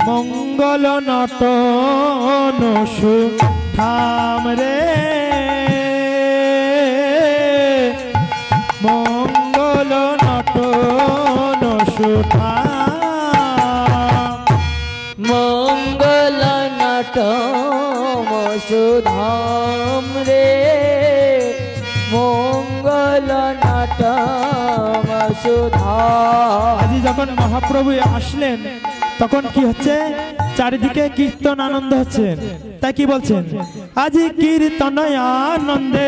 মঙ্গল Norton সুঠাম রে মঙ্গল Norton সুঠাম মঙ্গল নটন সুধাম রে মঙ্গল নটন সুধাম। আজ যখন মহাপ্রভু আসলেন তখন কি হচ্ছে, চারিদিকে কীর্তন আনন্দ হচ্ছে। তাই কি বলছেন, আজি কীর্তন আনন্দে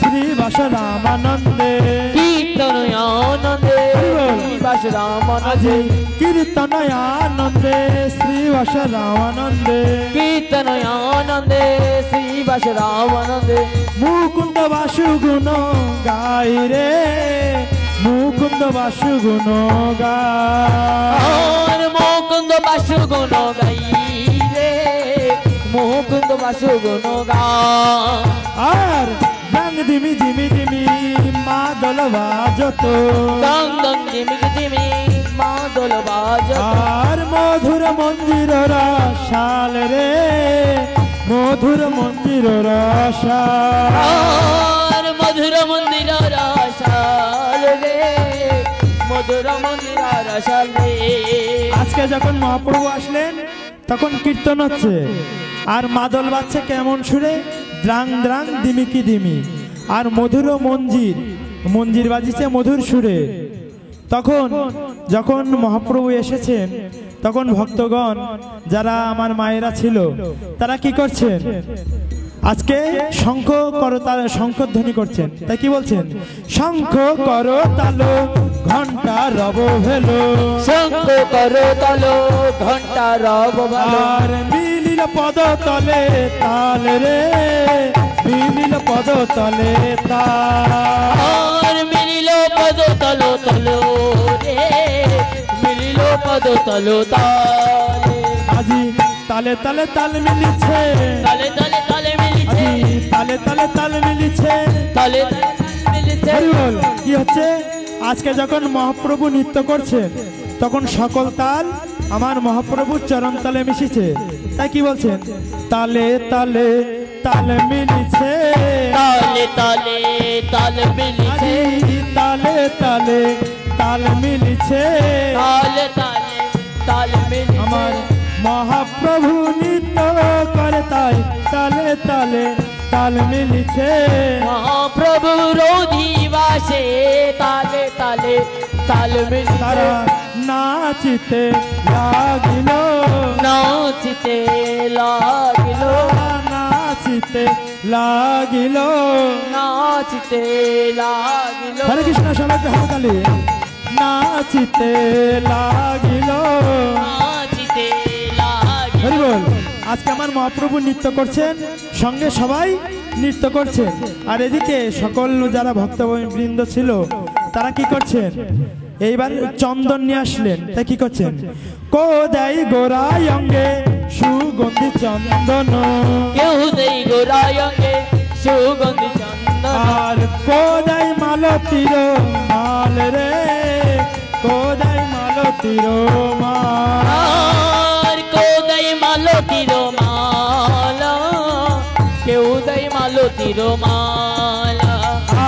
শ্রীবাস রামানন্দে, কীর্তন আনন্দে শ্রীবাস রামানন্দে, কীর্তন আনন্দে শ্রীবাস রামানন্দে, কীর্তন আনন্দে শ্রীবাস রামানন্দে। মুকুন্দ বাসু গুণ গাই রে মুকুন্দ বাসু গুণ গাই, মুকুন্দ বাসু গুণ গাই রে মুকুন্দ বাসু গুণ গাই। আর রঙ দিমি দিমি দিমি মাদল বাজত, দং দং দিমি দিমি মাদল বাজত। আর মধুর মন্দির রসাল রে মধুর মন্দির রসাল, আর মধুর মন্দির রসাল রে মধুর মন্দির রসাল রে। আজকে যখন মহাপ্রভু আসলেন তখন কীর্তন হচ্ছে আর মাদল বাজছে কেমন সুরে, দ্রাং দ্রাং দিমিকি দিমি, আর মধুর মঞ্জির মঞ্জির বাজিছে মধুর সুরে। তখন যখন মহাপ্রভু এসেছেন তখন ভক্তগণ যারা আমার মায়েরা ছিল তারা কি করছেন, আজকে শঙ্খ করতাল শঙ্খধ্বনি করছেন। তাই কি বলছেন, শঙ্খ করতাল ঘন্টা রব ভেলো, শঙ্খ করতাল ঘন্টা রব ভালো, আর মিলিল পদ তলে তাল রে মিলিল পদ তলে তাল, আর মিলিল পদ তল তল রে মিলিল পদ তল তালে। আজি তালে তালে তাল মিলিছে, তালে তালে তালে মিলিছে, আজি তালে তালে তাল মিলিছে, তালে তালে মিলিছে। হরি বল। কি হচ্ছে, আজকে যখন মহাপ্রভু নৃত্য করছেন তখন সকল তাল আমার মহাপ্রভুর চরণ তালে মিশিছে। তাই কি বলছেন, তালে তালে তাল মিলিছে, তালে তালে তাল মিলিছে, আজি তালে তালে তাল মিলিছে, তালে তালে তাল মিলিছে। আমার মহাপ্রভু নৃত্য করে তাই তালে তালে তাল মিলিছে, মহাপ্রভু রোধিবাসে তালে তালে তাল মিলিছে। তারা নাচিতে লাগিল, নাচিতে লাগিল, নাচিতে লাগিল, নাচিতে লাগিল। হরে কৃষ্ণ সবাইকে হাততালি, নাচিতে লাগিল, নাচিতে লাগিল। হরি বল। আজকে আমার মহাপ্রভু নৃত্য করছেন, সঙ্গে সবাই নৃত্য করছেন, আর এদিকে সকল যারা ভক্তবৃন্দ ছিল তারা কি করছেন, এইবার চন্দন নিয়ে আসলেন। তাই কি করছেন, কোদাই গোড়াই অঙ্গে সুগন্ধি চন্দন, কেউ দেই গোরায়ঙ্গে সুগন্ধি চন্দন, আর কোদাই মালতীর মাল রে কোদাই মালতীর মাল, আর কোদাই মালতীর মালা, কেউ দেই মালতীর মালা,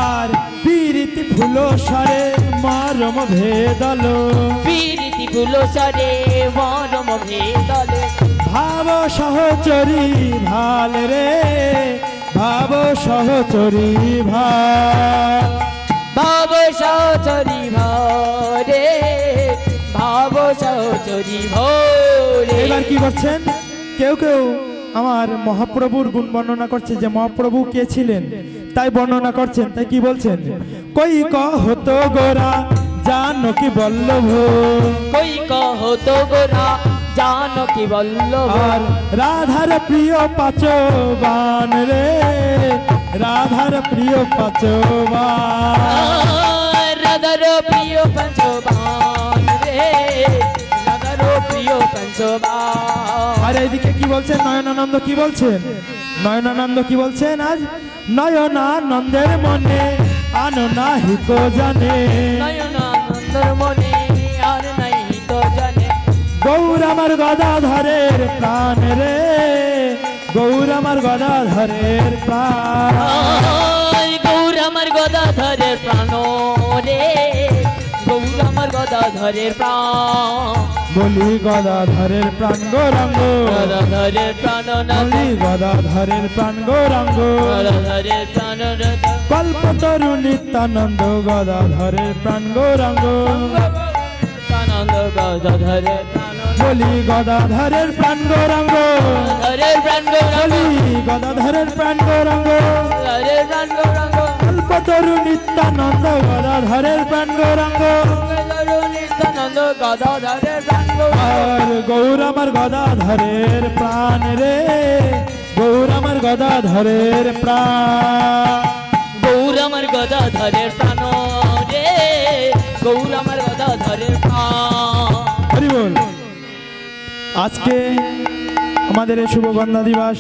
আর পীরিতি ফুল সারে মরম ভেদল, প্রীতি ফুল সারে মরম ভেদলে, ভাব সহচরী ভাল রে ভাব সহচরী ভাল, ভাব সহচরী ভরে, ভাব সহচরী ভরে। এবার কি করছেন, কেউ কেউ আমার মহাপ্রভুর গুণ বর্ণনা করছে যে মহাপ্রভু কে ছিলেন তাই বর্ণনা করছেন। তাই কি বলছেন, কই কহত গোরা জানকী বল্লভ, কই কহত গোরা জানকী বল্লভ, আর রাধার প্রিয় পাচবান রে রাধার প্রিয় পাচবান, রাধার প্রিয় পঞ্চবান রে রাধার প্রিয় পঞ্চবান। আর এইদিকে কি বলছেন নয়নানন্দ, কি বলছেন নয়নানন্দ, কি বলছেন, আজ নয়নানন্দের মনে আনো নাহি তো জানে, নয়নানন্দর মনে আর নাই তো জানে, গৌর আমার গদাধরের প্রাণ রে, গৌর আমার গদাধরের প্রাণ। গৌর আমার গদাধরের প্রাণ রে, গৌর আমার গদাধরের প্রাণ। বলি গদাধরের প্রাণ গৌরাঙ্গ, গদাধরের প্রাণ বলি গদাধরের প্রাণ গৌরাঙ্গ। গদাধরের প্রাণ কল্পতরু নিত্যানন্দ গদাধরের প্রাণ গৌরাঙ্গ। আনন্দ গদাধরের প্রাণ। বলি গদাধরের প্রাণ গৌরাঙ্গ, গদাধরের প্রাণ বলি গদাধরের প্রাণ গৌরাঙ্গ। গদাধরের প্রাণ গৌরাঙ্গ। কল্পতরু নিত্যানন্দ গদাধরের প্রাণ গৌরাঙ্গ। নিত্যানন্দ গদাধরের প্রাণ আর গৌর আমার গদাধরের প্রাণ রে, গৌর আমার গদাধরের প্রাণ। গৌর আমার গদাধরের প্রাণ রে, গৌর আমার গদাধরের প্রাণ। হরি বল। আজকে আমাদের এই শুভ বন্দনা দিবস,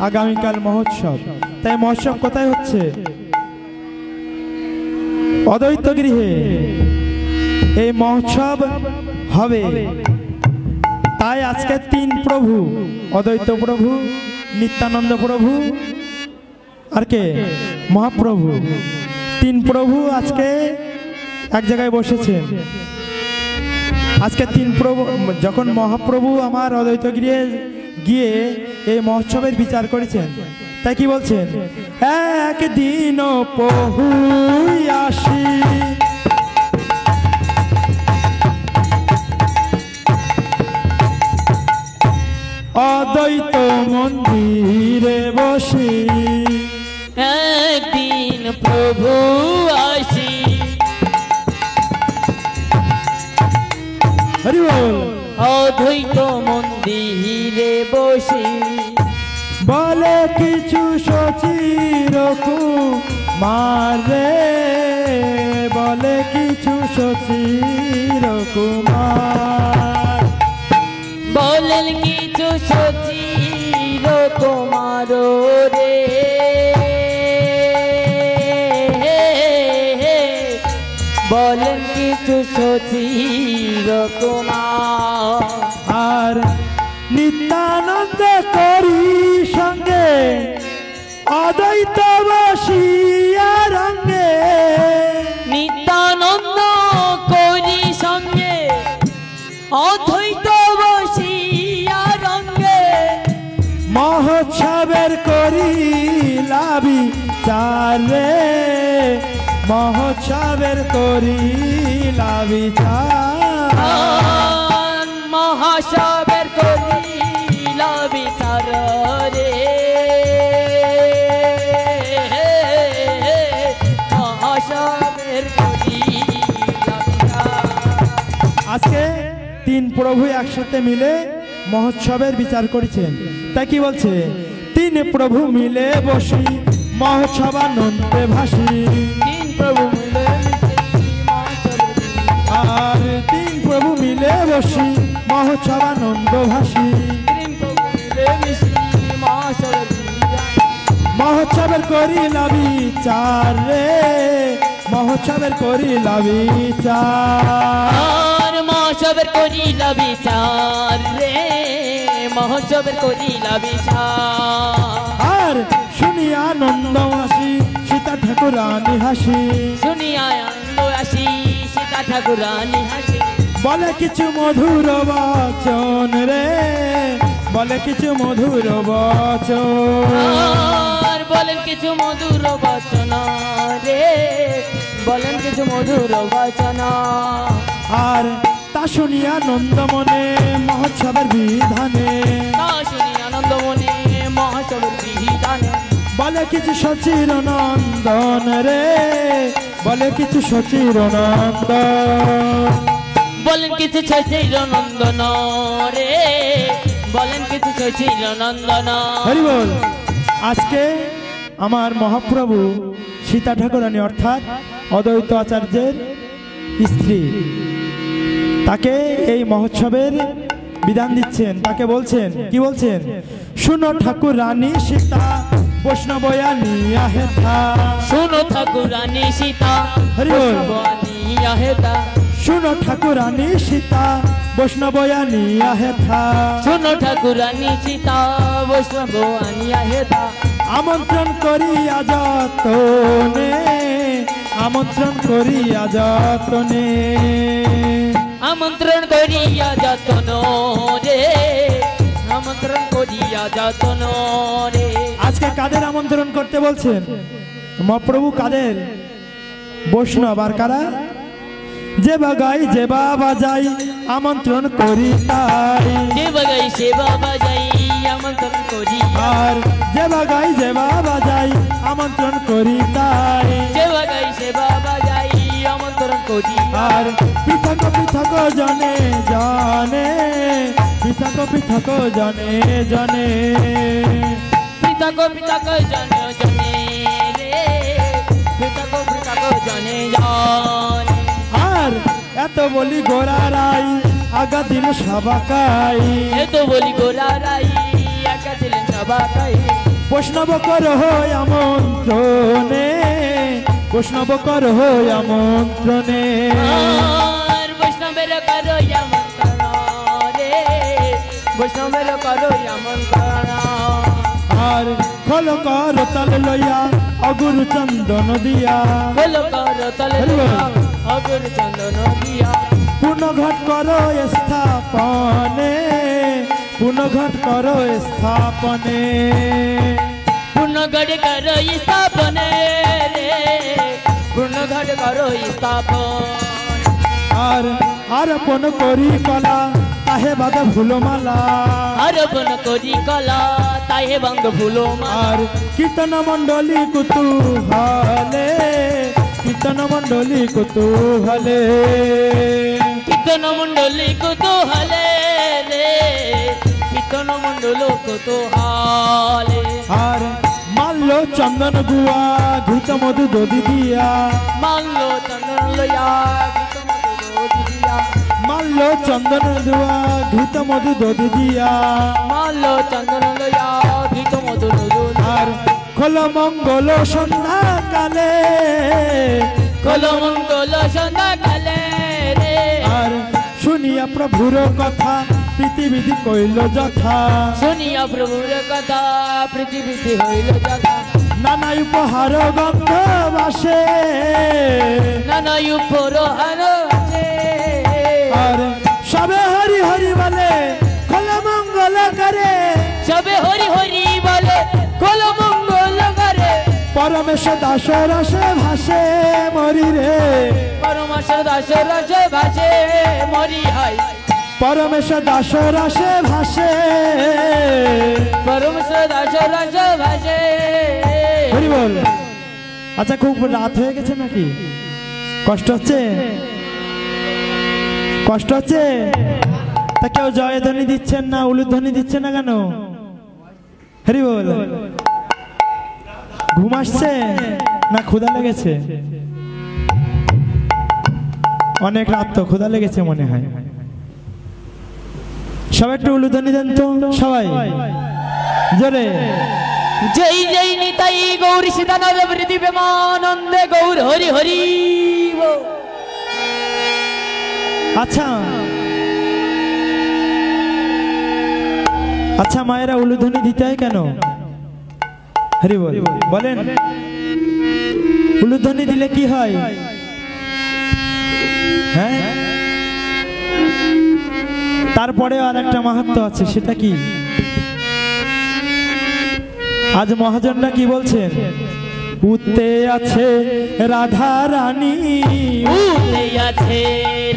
আগামীকাল মহোৎসব। তাই মহোৎসব কোথায় হচ্ছে? অদ্বৈত গৃহে এই মহোৎসব হবে। তাই আজকে তিন প্রভু, অদ্বৈত প্রভু, নিত্যানন্দ প্রভু আর কে মহাপ্রভু, তিন প্রভু আজকে এক জায়গায় বসেছেন। আজকে তিন প্রভু যখন মহাপ্রভু আমার অদ্বৈত গৃহে গিয়ে এই মহোৎসবের বিচার করেছেন, তাই কি বলছেন? একদিন প্রভু আসি অদ্বৈত মন্দিরে বসি, একদিন প্রভু আসি। হরি বল। অদ্বৈত মন্দিরে বসি, বলে কিছু সচির কুমার রে, বলে কিছু সচির কুমার। বলেন কিছু সচির তোমার রে, বলেন কিছু সচির কুমার। আর নিত্যানন্দ করি সঙ্গে অদ্বৈত বসিয়া রঙ্গে, নিত্যানন্দ করি সঙ্গে অদ্বৈত বসিয়া রঙ্গে, মহোৎসবের করি লাভি চার রে, মহোৎসবের করি লাভি চার। মহাসবের করিল বিচার রে, মহাসবের করিল বিচার। আজকে তিন প্রভু একসাথে মিলে মহোৎসবের বিচার করেছেন। তাই কি বলছে? তিন প্রভু মিলে বসি মহোৎসব আনন্দে ভাসি। তিন প্রভু মিলে আর তিন প্রভু মিলে বসি মহোৎসব আনন্দ ভাসি। মহোৎসবের করিলা বিচার রে, মহোৎসবের করিলা বিচার। মহোৎসবের করিল বিচার রে, মহোৎসবের করিল বিচার। আর শুনি আনন্দ আসি সীতা ঠাকুরানী হাসি, শুনিয়া আনন্দ আসি সীতা ঠাকুরানী হাসি। বলে কিছু মধুর বচন রে, বলে কিছু মধুর বচন। আর বলেন কিছু মধুর বচন রে, বলেন কিছু মধুর বচন। আর তা শুনি আনন্দ মনে মহোৎসবের বিধানে, তা শুনি আনন্দ মনে মহোৎসবের বিধানে। বলে কিছু সচির নন্দন রে, বলে কিছু সচির নন্দন। বলেন কিছু শশীর নন্দন রে, বলেন কিছু শশীর নন্দন। হরি বল। আজকে আমার মহাপ্রভু সীতা ঠাকুরানী অর্থাৎ অদ্বৈত আচার্যের স্ত্রী, তাকে এই মহোৎসবের বিধান দিচ্ছেন। তাকে বলছেন, কি বলছেন? শুনো ঠাকুর রানী সীতা বৈষ্ণবয়া নিয়া হেথা। শুনো ঠাকুরানী সীতা হরি বল। বৈষ্ণবানিয়া হেতা। শুনো ঠাকুরানী সীতা বৈষ্ণব আনিয়া হেথা শোনো ঠাকুরানী সীতা বৈষ্ণব আনিয়া হেথা আমন্ত্রণ করিয়া যতনে আমন্ত্রণ করিয়া যতনে আমন্ত্রণ করিয়া যতন রে আমন্ত্রণ করিয়া যতন রে আজকে কাদের আমন্ত্রণ করতে বলছেন মহাপ্রভু? কাদের? বৈষ্ণব। আর কারা? যে বাগাই যে বাবা যাই আমন্ত্রণ করি তাই, যে বাগাই সে বাবা যাই আমন্ত্রণ করি, আর যে বাগাই যে বাবা যাই আমন্ত্রণ করি তাই, যে বাগাই সে বাবা যাই আমন্ত্রণ করি, আর পৃথক পৃথক জনে জনে পৃথক পৃথক জনে জনে পৃথক পৃথক জন জনে রে পৃথক পৃথক জনে জন। আর এত বলি গোড়ারাই আগা দিল সবাকাই, এত বলি গোলারাই একা দিলেন সবাকাই, বৈষ্ণব কর হই আমন্ত্রণে বৈষ্ণব কর হই আমন্ত্রণে, আর বৈষ্ণবের করো আমন্ত্রণ রে বৈষ্ণবের করো আমন্ত্রণ। আর খোল কর তাল লইয়া অগুরু চন্দন দিয়া, খোল কর তলে অগুর চন্দন দিয়া, পূর্ণ ঘট করো স্থাপনে পূর্ণ ঘট করো স্থাপনে, পূর্ণ ঘট করো স্থাপনে রে পূর্ণ ঘট করো স্থাপন। আর আরপন করি কলা তাহে বাদা ফুলমালা, আরোপণ করি কলা তাহে বাঙ্গ ফুলো আর কীর্তন মণ্ডলী কুতুহলে কীর্তন মণ্ডলী কুতুহলে, কীর্তন মণ্ডলী কুতুহলে রে কীর্তন মণ্ডল কুতুহলে, আর মাল্য চন্দন গুয়া ঘৃত মধু দধি দিয়া, মাল্য চন্দন লয়া কীর্তন মধু দিয়া, মাল্য চন্দন দুয়া ঘৃত মধু দধি দিয়া, মাল্য চন্দন লয়া ঘৃত মধু আর খোল মঙ্গল সন্ধ্যা কালে কল মঙ্গল সন্ধ্যা কালে রে, আর শুনিয়া প্রভুর কথা পৃথিবীধি কইল যথা, শুনিয়া প্রভুর কথা পৃথিবীতে হইল যথা, নানা উপহার গন্ধ বাসে নানা উপর হারছে, আর সবে হরি হরি বলে খোল মঙ্গল করে, সবে হরি হরি বলে কল মঙ্গল করে, পরমেশ দাস রসে ভাসে মরি রে, পরমেশ্বর দাস রসে ভাসে মরি হয়, পরমেশ দাস রসে ভাসে, পরমেশ্বর দাস রসে ভাসে। হরি বল। আচ্ছা খুব রাত হয়ে গেছে নাকি? কষ্ট হচ্ছে? কষ্ট হচ্ছে? তা কেউ জয়ধ্বনি দিচ্ছেন না, উলুধ্বনি দিচ্ছে না কেন? হরি বল। ঘুম আসছে না ক্ষুধা লেগেছে? অনেক রাত তো, ক্ষুধা লেগেছে মনে হয়। সবাই একটু উলুধ্বনি দেন তো, সবাই জোরে। জয় জয় নিতাই গৌর সীতানাথ প্রীতি প্রেমানন্দে গৌর হরি হরি বল। আচ্ছা আচ্ছা মায়েরা উলুধ্বনি দিতে হয় কেন? হরি বল বলেন। উলুধ্বনি দিলে কি হয়? হ্যাঁ, তারপরে আর একটা মাহাত্ম্য আছে, সেটা কি? আজ মহাজনরা কি বলছেন? উতে আছে রাধা রানী, উতে আছে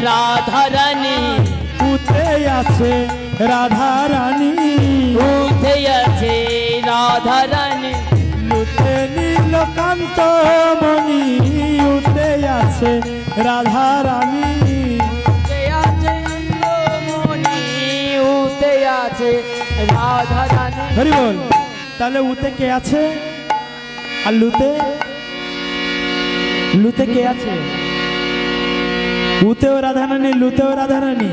রাধা রানী, উতে আছে রাধা রানী, উতে আছে রাধা রানী, লুতে নীলকান্ত মণি, উতে আছে রাধা রানী, উতে আছে মণি, উতে আছে রাধা রানী। হরি বল। তাহলে উতে কে আছে আর লুতে? লুতে কে আছে? উতেও রাধা রানী, লুতেও রাধা রানী।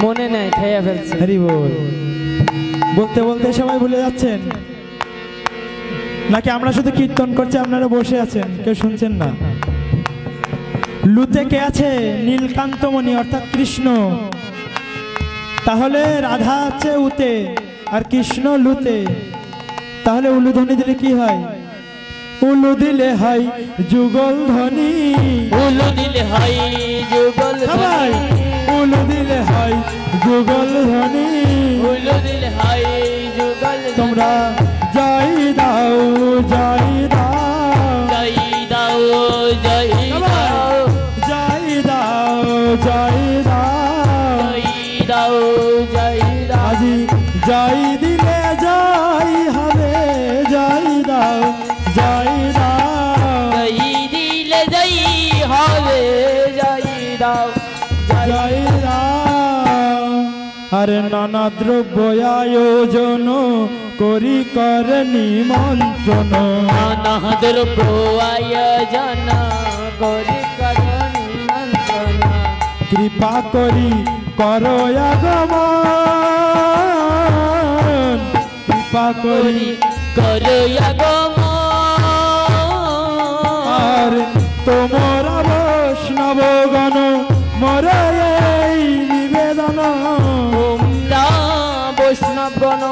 মনে নাই, খেয়ে ফেলছে। হরি বল। বলতে বলতে সবাই ভুলে যাচ্ছেন নাকি আমরা শুধু কীর্তন করছি, আপনারা বসে আছেন, কেউ শুনছেন না? লুতে কে আছে? নীলকান্তমণি অর্থাৎ কৃষ্ণ। তাহলে রাধা আছে উতে আর কৃষ্ণ লুতে। তাহলে উলুধ্বনি দিলে কি হয়? উলু দিলে হয় যুগল ধ্বনি। উলু দিলে হয় যুগল সবাই ধ্বনি। উলু দিলে হয় যুগল ধ্বনি। উলু দিলে হয় যুগল ধ্বনি। তোমরা জয় দাও জয় দাও জয় দাও জয় দাও জয় দাও জয় দাও জয় দাও জয় দাও। আজি জয় দিলে জয় হবে। জয় দাও জয় দাও জয় দিলে জয় হবে। জয় দাও জয় দাও। আরে নানা দ্রব্য আয়োজন করি কর নিমন্ত্রণ। নানা দ্রব্য আয়োজন করি কর নিমন্ত্রণ। কৃপা করি করো আগমন। কৃপা করি করো আগমন। আর তোমরা বৈষ্ণবগণ মোর এই নিবেদন। তোমরা বৈষ্ণবগণ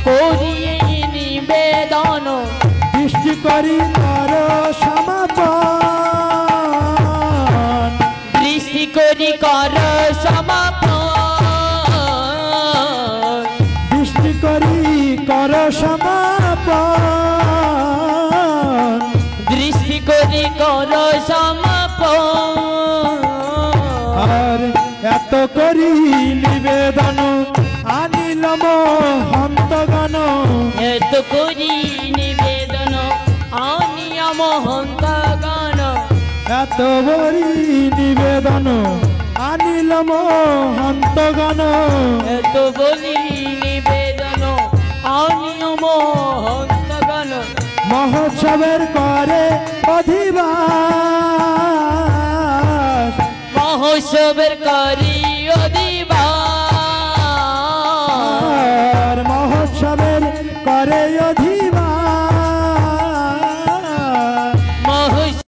করি এই নিবেদন। দৃষ্টি করি কর সমাপন। দৃষ্টি করি কর সমাপন। দৃষ্টি করি কর সমাপন। দৃষ্টি করি কর সমাপন। আর এত করি নিবেদন আনিল মহন্তগণ। এত করি নিবেদন আনিয়া মহন্তগণ। এত বরি নিবেদন আনিল মহন্তগণ। এত বলি নিবেদন আনিয়া মহন্তগণ। মহোৎসবের করে অধিবাস। মহোৎসবের করি অধিবাস। আর মহোৎসবের করে অধিবাস।